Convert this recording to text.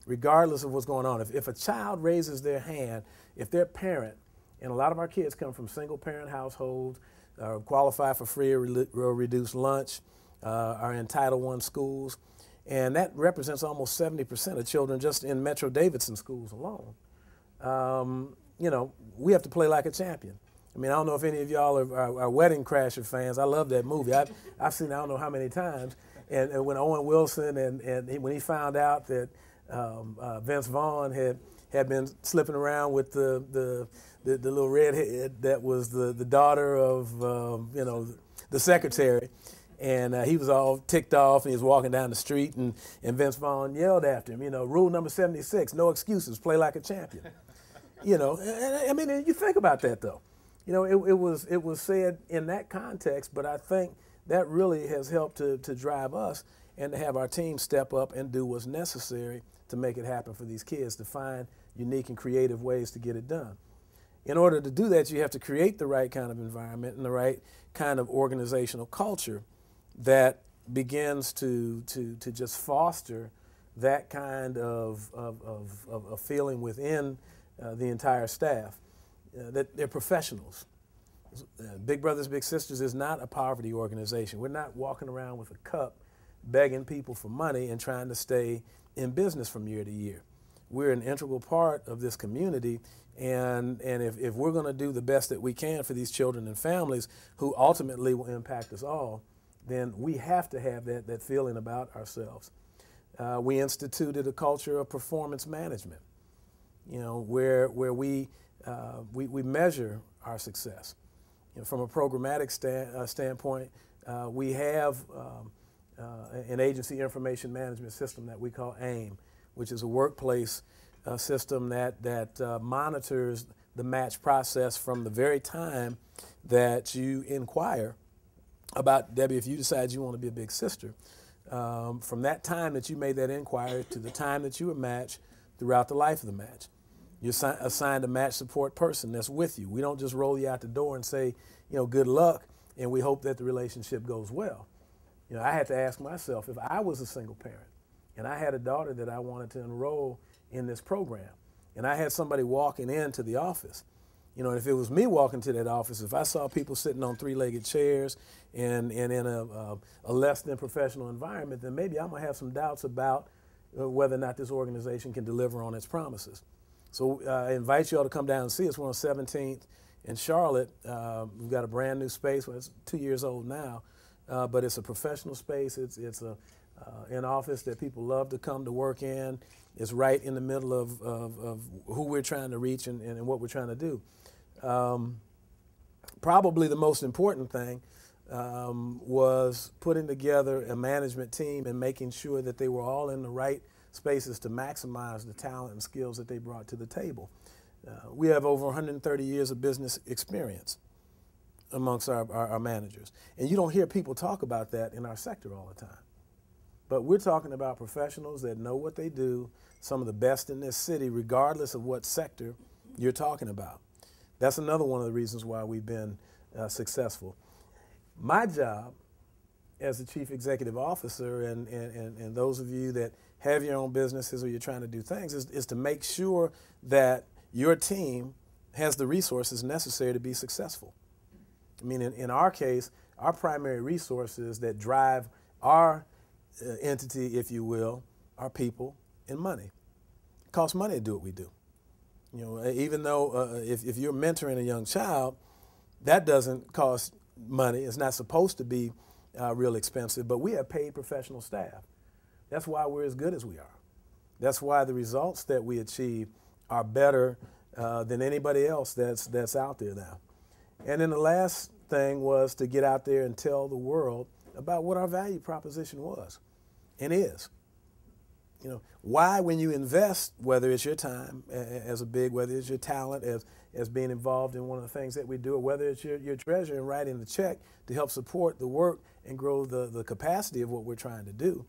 regardless of what's going on. If a child raises their hand, if their parent, and a lot of our kids come from single parent households, qualify for free or reduced lunch, are in Title I schools, and that represents almost 70% of children just in Metro Davidson schools alone. You know, we have to play like a champion. I mean, I don't know if any of y'all are Wedding Crasher fans. I love that movie. I've seen it I don't know how many times. And when Owen Wilson when he found out that Vince Vaughn had been slipping around with the little redhead that was the daughter of you know, the secretary, and he was all ticked off, and he was walking down the street, and Vince Vaughn yelled after him, you know, rule number 76, no excuses, play like a champion. You know, I mean, you think about that though. You know, it was said in that context, but I think that really has helped to drive us and to have our team step up and do what's necessary to make it happen for these kids, to find unique and creative ways to get it done. In order to do that, you have to create the right kind of environment and the right kind of organizational culture that begins to just foster that kind of feeling within the entire staff, that they're professionals. Big Brothers Big Sisters is not a poverty organization. We're not walking around with a cup begging people for money and trying to stay in business from year to year. We're an integral part of this community, and if we're going to do the best that we can for these children and families who ultimately will impact us all, then we have to have that feeling about ourselves. We instituted a culture of performance management, you know, where we measure our success. You know, from a programmatic standpoint, we have an agency information management system that we call AIM, which is a workplace system that monitors the match process from the very time that you inquire about, Debbie, if you decide you want to be a big sister, from that time that you made that inquiry to the time that you were matched throughout the life of the match. You're assigned a match support person that's with you. We don't just roll you out the door and say, you know, good luck, and we hope that the relationship goes well. You know, I had to ask myself, if I was a single parent and I had a daughter that I wanted to enroll in this program, and I had somebody walking into the office, you know, if it was me walking to that office, if I saw people sitting on three-legged chairs and in a less than professional environment, then maybe I'm gonna have some doubts about whether or not this organization can deliver on its promises. So I invite you all to come down and see us. We're on 17th in Charlotte. We've got a brand new space. Well, it's 2 years old now, but it's a professional space. It's an office that people love to come to work in. It's right in the middle of who we're trying to reach and what we're trying to do. Probably the most important thing was putting together a management team and making sure that they were all in the right spaces to maximize the talent and skills that they brought to the table. We have over 130 years of business experience amongst our managers. And you don't hear people talk about that in our sector all the time. But we're talking about professionals that know what they do, some of the best in this city, regardless of what sector you're talking about. That's another one of the reasons why we've been successful. My job as the Chief Executive Officer and those of you that have your own businesses or you're trying to do things is to make sure that your team has the resources necessary to be successful. I mean, in our case, our primary resources that drive our entity, if you will, are people and money. It costs money to do what we do. You know, even though if you're mentoring a young child, that doesn't cost money. It's not supposed to be real expensive, but we have paid professional staff. That's why we're as good as we are. That's why the results that we achieve are better than anybody else that's out there now. And then the last thing was to get out there and tell the world about what our value proposition was and is. You know, why when you invest, whether it's your time as a big, whether it's your talent as being involved in one of the things that we do, or whether it's your treasure and writing the check to help support the work and grow the capacity of what we're trying to do,